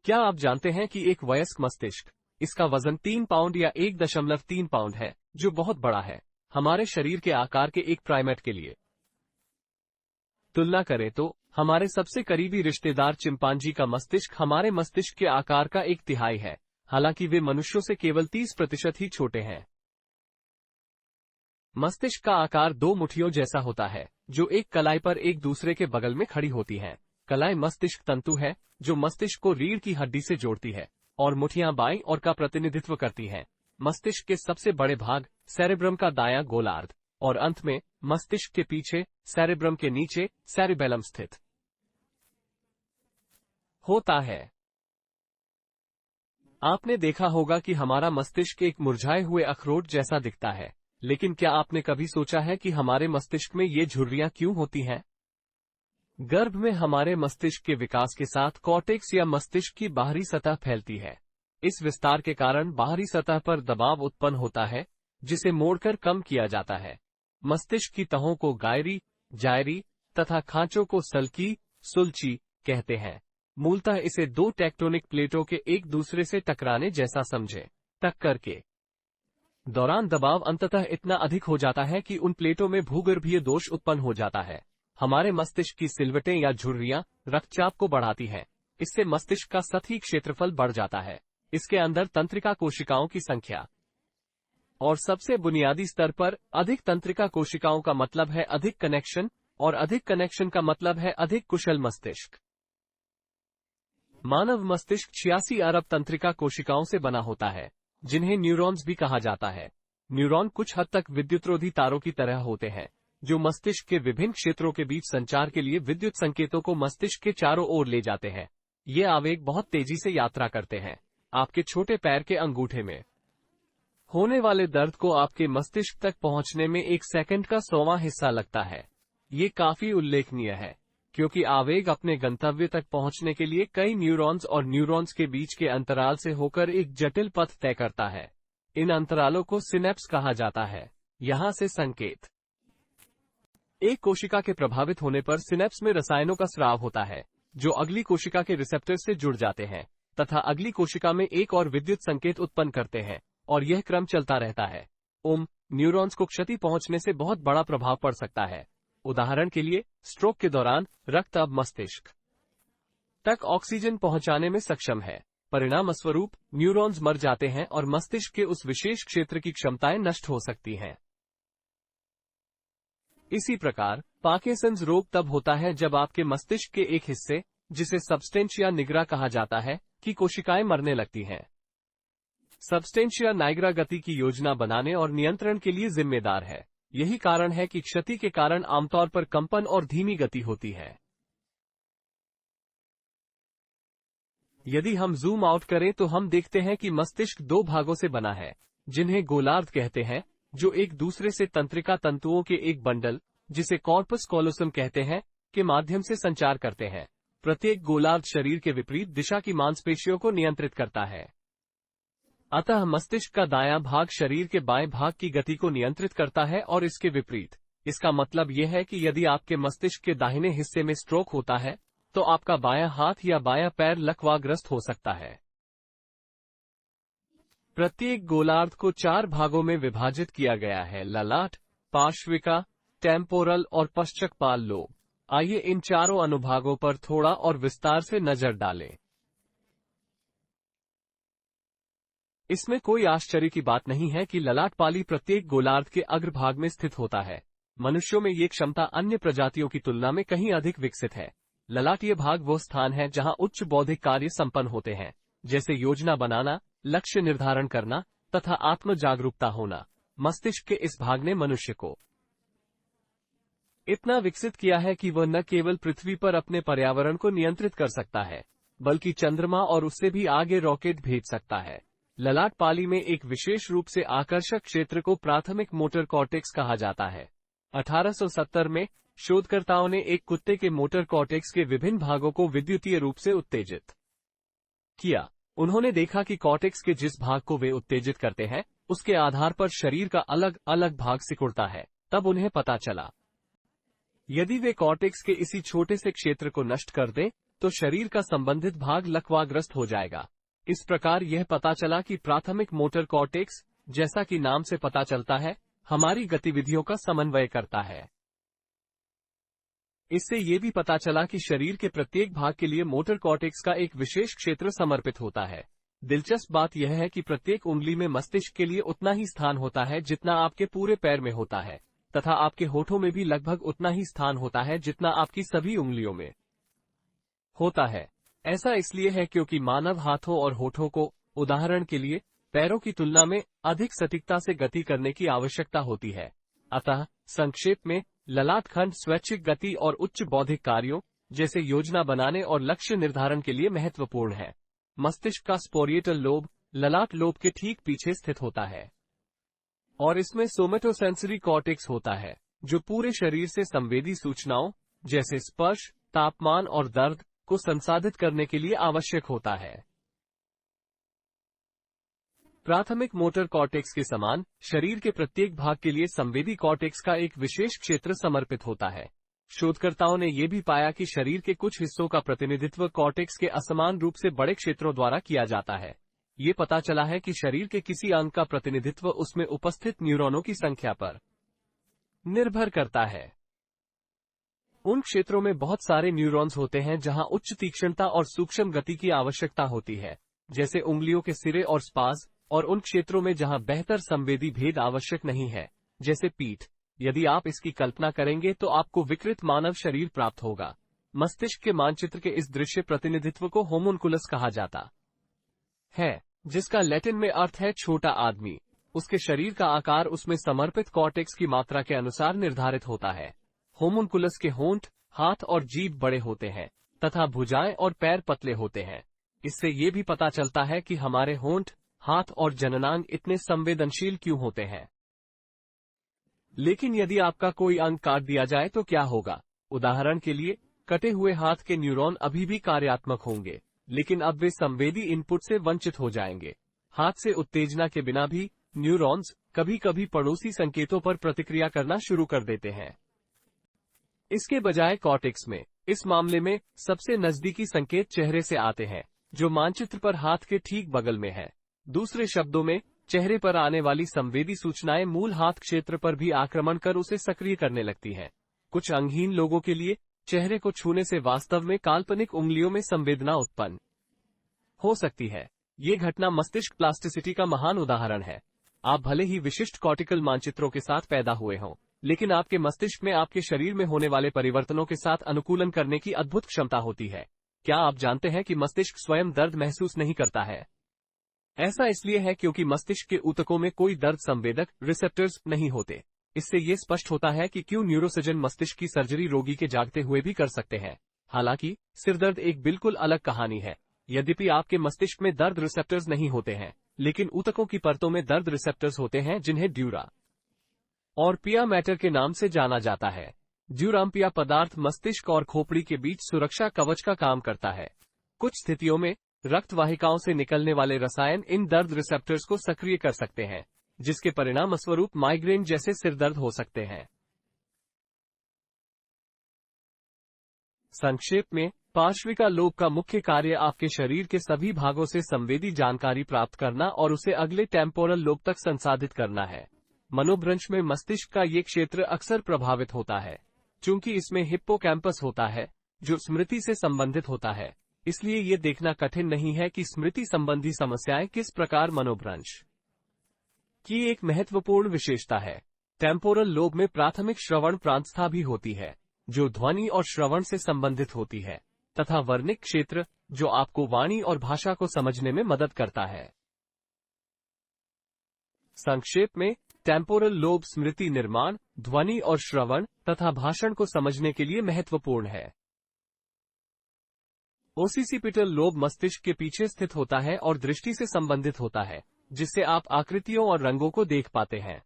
क्या आप जानते हैं कि एक वयस्क मस्तिष्क, इसका वजन 3 पाउंड या 1.3 पाउंड है, जो बहुत बड़ा है हमारे शरीर के आकार के एक प्राइमेट के लिए। तुलना करें तो हमारे सबसे करीबी रिश्तेदार चिंपांजी का मस्तिष्क हमारे मस्तिष्क के आकार का 1/3 है, हालांकि वे मनुष्यों से केवल 30% ही छोटे हैं। मस्तिष्क का आकार 2 मुट्ठियों जैसा होता है, जो एक कलाई पर एक दूसरे के बगल में खड़ी होती हैं। कलाई मस्तिष्क तंतु है, जो मस्तिष्क को रीढ़ की हड्डी से जोड़ती है, और मुठियां बाईं ओर का प्रतिनिधित्व करती हैं। मस्तिष्क के सबसे बड़े भाग सेरेब्रम का दायां गोलार्ध, और अंत में मस्तिष्क के पीछे सेरेब्रम के नीचे सेरिबेलम स्थित होता है। आपने देखा होगा कि हमारा मस्तिष्क एक मुरझाए हुए अखरोट जैसा दिखता है, लेकिन क्या आपने कभी सोचा है कि हमारे मस्तिष्क में ये झुर्रियां क्यों होती हैं? गर्भ में हमारे मस्तिष्क के विकास के साथ कॉर्टेक्स या मस्तिष्क की बाहरी सतह फैलती है। इस विस्तार के कारण बाहरी सतह पर दबाव उत्पन्न होता है, जिसे मोड़कर कम किया जाता है। मस्तिष्क की तहों को गायरी, जायरी तथा खांचों को सल्की, सुलची कहते हैं। मूलतः इसे 2 टेक्टोनिक प्लेटों के एक दूसरे से टकराने जैसा समझें। टक्कर के दौरान दबाव अंततः इतना अधिक हो जाता है कि उन प्लेटों में भूगर्भीय दोष उत्पन्न हो जाता है। हमारे मस्तिष्क की सिलवटें या झुर्रियां रक्तचाप को बढ़ाती हैं। इससे मस्तिष्क का सतही क्षेत्रफल बढ़ जाता है। इसके अंदर तंत्रिका कोशिकाओं की संख्या, और सबसे बुनियादी स्तर पर अधिक तंत्रिका कोशिकाओं का मतलब है अधिक कनेक्शन, और अधिक कनेक्शन का मतलब है अधिक कुशल मस्तिष्क। मानव मस्तिष्क 86 अरब तंत्रिका कोशिकाओं से बना होता है, जिन्हें न्यूरॉन्स भी कहा जाता है। न्यूरॉन कुछ हद तक विद्युतरोधी तारों की तरह होते हैं, जो मस्तिष्क के विभिन्न क्षेत्रों के बीच संचार के लिए विद्युत संकेतों को मस्तिष्क के चारों ओर ले जाते हैं। ये आवेग बहुत तेजी से यात्रा करते हैं। आपके छोटे पैर के अंगूठे में होने वाले दर्द को आपके मस्तिष्क तक पहुंचने में 1 सेकंड का 100वां हिस्सा लगता है। ये काफी उल्लेखनीय है, क्योंकि आवेग अपने गंतव्य तक पहुंचने के लिए कई न्यूरॉन्स और न्यूरॉन्स के बीच के अंतराल से होकर एक जटिल पथ तय करता है। इन अंतरालों को सिनेप्स कहा जाता है। यहां से संकेत एक कोशिका के प्रभावित होने पर सिनेप्स में रसायनों का स्राव होता है, जो अगली कोशिका के रिसेप्टर से जुड़ जाते हैं तथा अगली कोशिका में एक और विद्युत संकेत उत्पन्न करते हैं, और यह क्रम चलता रहता है। न्यूरॉन्स को क्षति पहुंचने से बहुत बड़ा प्रभाव पड़ सकता है। उदाहरण के लिए, स्ट्रोक के दौरान रक्त अब मस्तिष्क तक ऑक्सीजन पहुंचाने में सक्षम है। परिणामस्वरूप न्यूरॉन्स मर जाते हैं और मस्तिष्क के उस विशेष क्षेत्र की क्षमताएं नष्ट हो सकती हैं। इसी प्रकार पार्किंसंस रोग तब होता है जब आपके मस्तिष्क के एक हिस्से, जिसे सबस्टेंशिया निग्रा कहा जाता है, की कोशिकाएं मरने लगती हैं। सबस्टेंशिया नाइग्रा गति की योजना बनाने और नियंत्रण के लिए जिम्मेदार है। यही कारण है कि क्षति के कारण आमतौर पर कंपन और धीमी गति होती है। यदि हम जूम आउट करें तो हम देखते हैं कि मस्तिष्क 2 भागों से बना है, जिन्हें गोलार्ध कहते हैं, जो एक दूसरे से तंत्रिका तंतुओं के एक बंडल, जिसे कॉर्पस कॉलोसम कहते हैं, के माध्यम से संचार करते हैं। प्रत्येक गोलार्ध शरीर के विपरीत दिशा की मांसपेशियों को नियंत्रित करता है। अतः मस्तिष्क का दायां भाग शरीर के बाएं भाग की गति को नियंत्रित करता है और इसके विपरीत। इसका मतलब यह है कि यदि आपके मस्तिष्क के दाहिने हिस्से में स्ट्रोक होता है, तो आपका बायां हाथ या बायां पैर लकवाग्रस्त हो सकता है। प्रत्येक गोलार्ध को 4 भागों में विभाजित किया गया है: ललाट, पार्श्विका, टेम्पोरल और पश्चकपाल लोब। आइए इन चारों अनुभागों पर थोड़ा और विस्तार से नजर डालें। इसमें कोई आश्चर्य की बात नहीं है कि ललाट पाली प्रत्येक गोलार्ध के अग्रभाग में स्थित होता है। मनुष्यों में ये क्षमता अन्य प्रजातियों की तुलना में कहीं अधिक विकसित है। ललाटीय भाग वो स्थान है जहां उच्च बौद्धिक कार्य संपन्न होते हैं, जैसे योजना बनाना, लक्ष्य निर्धारण करना तथा आत्म जागरूकता होना। मस्तिष्क के इस भाग ने मनुष्य को इतना विकसित किया है कि वह न केवल पृथ्वी पर अपने पर्यावरण को नियंत्रित कर सकता है, बल्कि चंद्रमा और उससे भी आगे रॉकेट भेज सकता है। ललाट पाली में एक विशेष रूप से आकर्षक क्षेत्र को प्राथमिक मोटर कॉर्टेक्स कहा जाता है। 1870 में शोधकर्ताओं ने एक कुत्ते के मोटर कॉर्टेक्स के विभिन्न भागों को विद्युतीय रूप से उत्तेजित किया। उन्होंने देखा कि कॉर्टेक्स के जिस भाग को वे उत्तेजित करते हैं, उसके आधार पर शरीर का अलग अलग भाग सिकुड़ता है। तब उन्हें पता चला, यदि वे कॉर्टेक्स के इसी छोटे से क्षेत्र को नष्ट कर दें, तो शरीर का संबंधित भाग लकवाग्रस्त हो जाएगा। इस प्रकार यह पता चला कि प्राथमिक मोटर कॉर्टेक्स, जैसा कि नाम से पता चलता है, हमारी गतिविधियों का समन्वय करता है। इससे ये भी पता चला कि शरीर के प्रत्येक भाग के लिए मोटर कॉर्टेक्स का एक विशेष क्षेत्र समर्पित होता है। दिलचस्प बात यह है कि प्रत्येक उंगली में मस्तिष्क के लिए उतना ही स्थान होता है जितना आपके पूरे पैर में होता है, तथा आपके होठों में भी लगभग उतना ही स्थान होता है जितना आपकी सभी उंगलियों में होता है। ऐसा इसलिए है क्योंकि मानव हाथों और होठों को, उदाहरण के लिए, पैरों की तुलना में अधिक सटीकता से गति करने की आवश्यकता होती है। अतः संक्षेप में, ललाट खंड स्वैच्छिक गति और उच्च बौद्धिक कार्यों, जैसे योजना बनाने और लक्ष्य निर्धारण के लिए महत्वपूर्ण है। मस्तिष्क का स्पोरिएटल लोब ललाट लोब के ठीक पीछे स्थित होता है और इसमें सोमेटोसेंसरी कॉर्टेक्स होता है, जो पूरे शरीर से संवेदी सूचनाओं, जैसे स्पर्श, तापमान और दर्द, को संसाधित करने के लिए आवश्यक होता है। प्राथमिक मोटर कॉर्टेक्स के समान, शरीर के प्रत्येक भाग के लिए संवेदी कॉर्टेक्स का एक विशेष क्षेत्र समर्पित होता है। शोधकर्ताओं ने यह भी पाया कि शरीर के कुछ हिस्सों का प्रतिनिधित्व कॉर्टेक्स के असमान रूप से बड़े क्षेत्रों द्वारा किया जाता है। ये पता चला है कि शरीर के किसी अंग का प्रतिनिधित्व उसमें उपस्थित न्यूरॉनों की संख्या पर निर्भर करता है। उन क्षेत्रों में बहुत सारे न्यूरॉन्स होते हैं जहां उच्च तीक्ष्णता और सूक्ष्म गति की आवश्यकता होती है, जैसे उंगलियों के सिरे और स्पाज, और उन क्षेत्रों में जहां बेहतर संवेदी भेद आवश्यक नहीं है, जैसे पीठ। यदि आप इसकी कल्पना करेंगे तो आपको विकृत मानव शरीर प्राप्त होगा। मस्तिष्क के मानचित्र के इस दृश्य प्रतिनिधित्व को होमुनकुलस कहा जाता है, जिसका लैटिन में अर्थ है छोटा आदमी। उसके शरीर का आकार उसमें समर्पित कॉर्टेक्स की मात्रा के अनुसार निर्धारित होता है। होमुनकुलस के होंठ, हाथ और जीभ बड़े होते हैं तथा भुजाएं और पैर पतले होते हैं। इससे ये भी पता चलता है कि हमारे होंठ, हाथ और जननांग इतने संवेदनशील क्यों होते हैं। लेकिन यदि आपका कोई अंग काट दिया जाए तो क्या होगा? उदाहरण के लिए, कटे हुए हाथ के न्यूरॉन अभी भी कार्यात्मक होंगे, लेकिन अब वे संवेदी इनपुट से वंचित हो जाएंगे। हाथ से उत्तेजना के बिना भी न्यूरॉन्स कभी कभी पड़ोसी संकेतों पर प्रतिक्रिया करना शुरू कर देते हैं। इसके बजाय कॉर्टेक्स में, इस मामले में, सबसे नजदीकी संकेत चेहरे से आते हैं, जो मानचित्र पर हाथ के ठीक बगल में है। दूसरे शब्दों में, चेहरे पर आने वाली संवेदी सूचनाएं मूल हाथ क्षेत्र पर भी आक्रमण कर उसे सक्रिय करने लगती हैं। कुछ अंगहीन लोगों के लिए चेहरे को छूने से वास्तव में काल्पनिक उंगलियों में संवेदना उत्पन्न हो सकती है। ये घटना मस्तिष्क प्लास्टिसिटी का महान उदाहरण है। आप भले ही विशिष्ट कॉर्टिकल मानचित्रों के साथ पैदा हुए हों, लेकिन आपके मस्तिष्क में आपके शरीर में होने वाले परिवर्तनों के साथ अनुकूलन करने की अद्भुत क्षमता होती है। क्या आप जानते हैं कि मस्तिष्क स्वयं दर्द महसूस नहीं करता है? ऐसा इसलिए है क्योंकि मस्तिष्क के ऊतकों में कोई दर्द संवेदक रिसेप्टर्स नहीं होते। इससे ये स्पष्ट होता है कि क्यों न्यूरोसर्जन मस्तिष्क की सर्जरी रोगी के जागते हुए भी कर सकते हैं। हालांकि सिरदर्द एक बिल्कुल अलग कहानी है। यद्यपि आपके मस्तिष्क में दर्द रिसेप्टर्स नहीं होते हैं, लेकिन ऊतकों की परतों में दर्द रिसेप्टर्स होते हैं जिन्हें ड्यूरा और पिया मैटर के नाम से जाना जाता है। ड्यूराम्पिया पदार्थ मस्तिष्क और खोपड़ी के बीच सुरक्षा कवच का काम करता है। कुछ स्थितियों में रक्त वाहिकाओं से निकलने वाले रसायन इन दर्द रिसेप्टर्स को सक्रिय कर सकते हैं, जिसके परिणाम स्वरूप माइग्रेन जैसे सिरदर्द हो सकते हैं। संक्षेप में, पार्श्विका लोब का मुख्य कार्य आपके शरीर के सभी भागों से संवेदी जानकारी प्राप्त करना और उसे अगले टेम्पोरल लोब तक संसाधित करना है। मनोभ्रंश में मस्तिष्क का ये क्षेत्र अक्सर प्रभावित होता है, चूंकि इसमें हिप्पोकैम्पस होता है, जो स्मृति से संबंधित होता है। इसलिए ये देखना कठिन नहीं है कि स्मृति संबंधी समस्याएं किस प्रकार मनोभ्रंश की एक महत्वपूर्ण विशेषता है। टेम्पोरल लोब में प्राथमिक श्रवण प्रांतस्था भी होती है, जो ध्वनि और श्रवण से संबंधित होती है, तथा वर्निक क्षेत्र, जो आपको वाणी और भाषा को समझने में मदद करता है। संक्षेप में, टेम्पोरल लोब स्मृति निर्माण, ध्वनि और श्रवण तथा भाषण को समझने के लिए महत्वपूर्ण है। ओसिसिपिटल लोब मस्तिष्क के पीछे स्थित होता है और दृष्टि से संबंधित होता है, जिससे आप आकृतियों और रंगों को देख पाते हैं।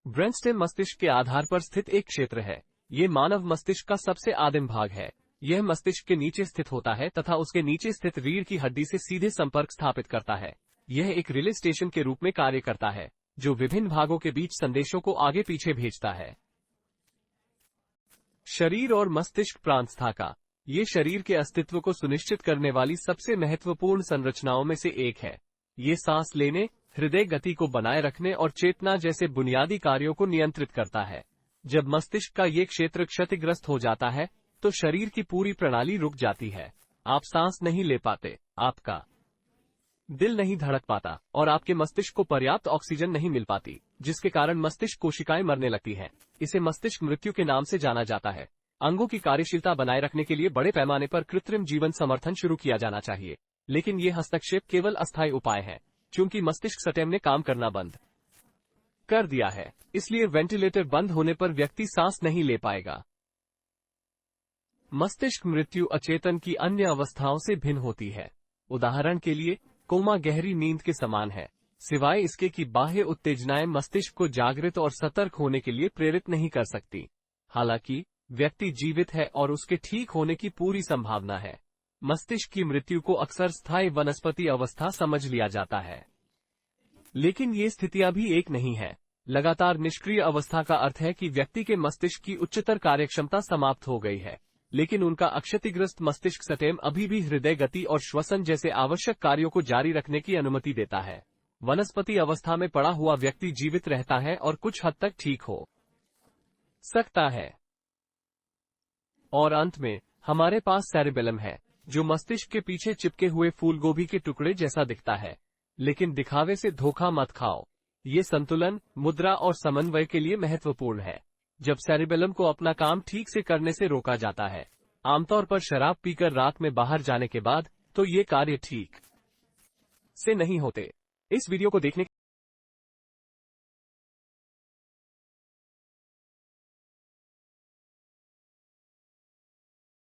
ब्रेनस्टेम मस्तिष्क के आधार पर स्थित एक क्षेत्र है। ये मानव मस्तिष्क का सबसे आदिम भाग है। यह मस्तिष्क के नीचे स्थित होता है तथा उसके नीचे स्थित रीढ़ की हड्डी से सीधे संपर्क स्थापित करता है। यह एक रिले स्टेशन के रूप में कार्य करता है, जो विभिन्न भागों के बीच संदेशों को आगे पीछे भेजता है। शरीर और मस्तिष्क प्रांतस्था का ये शरीर के अस्तित्व को सुनिश्चित करने वाली सबसे महत्वपूर्ण संरचनाओं में से एक है। ये सांस लेने, हृदय गति को बनाए रखने और चेतना जैसे बुनियादी कार्यों को नियंत्रित करता है। जब मस्तिष्क का ये क्षेत्र क्षतिग्रस्त हो जाता है तो शरीर की पूरी प्रणाली रुक जाती है। आप सांस नहीं ले पाते, आपका दिल नहीं धड़क पाता और आपके मस्तिष्क को पर्याप्त ऑक्सीजन नहीं मिल पाती, जिसके कारण मस्तिष्क कोशिकाएं मरने लगती हैं। इसे मस्तिष्क मृत्यु के नाम से जाना जाता है। अंगों की कार्यशीलता बनाए रखने के लिए बड़े पैमाने पर कृत्रिम जीवन समर्थन शुरू किया जाना चाहिए, लेकिन ये हस्तक्षेप केवल अस्थायी उपाय है, क्योंकि मस्तिष्क सिस्टम ने काम करना बंद कर दिया है। इसलिए वेंटिलेटर बंद होने पर व्यक्ति सांस नहीं ले पाएगा। मस्तिष्क मृत्यु अचेतन की अन्य अवस्थाओं से भिन्न होती है। उदाहरण के लिए, कोमा गहरी नींद के समान है, सिवाय इसके कि बाह्य उत्तेजनाएं मस्तिष्क को जागृत और सतर्क होने के लिए प्रेरित नहीं कर सकती। हालांकि व्यक्ति जीवित है और उसके ठीक होने की पूरी संभावना है। मस्तिष्क की मृत्यु को अक्सर स्थायी वनस्पति अवस्था समझ लिया जाता है, लेकिन ये स्थितियां भी एक नहीं है। लगातार निष्क्रिय अवस्था का अर्थ है कि व्यक्ति के मस्तिष्क की उच्चतर कार्यक्षमता समाप्त हो गई है, लेकिन उनका अक्षतिग्रस्त मस्तिष्क सिस्टम अभी भी हृदय गति और श्वसन जैसे आवश्यक कार्यों को जारी रखने की अनुमति देता है। वनस्पति अवस्था में पड़ा हुआ व्यक्ति जीवित रहता है और कुछ हद तक ठीक हो सकता है। और अंत में हमारे पास सेरिबेलम है, जो मस्तिष्क के पीछे चिपके हुए फूलगोभी के टुकड़े जैसा दिखता है। लेकिन दिखावे से धोखा मत खाओ, ये संतुलन, मुद्रा और समन्वय के लिए महत्वपूर्ण है। जब सेरिबेलम को अपना काम ठीक से करने से रोका जाता है, आमतौर पर शराब पीकर रात में बाहर जाने के बाद, तो ये कार्य ठीक से नहीं होते। इस वीडियो को देखने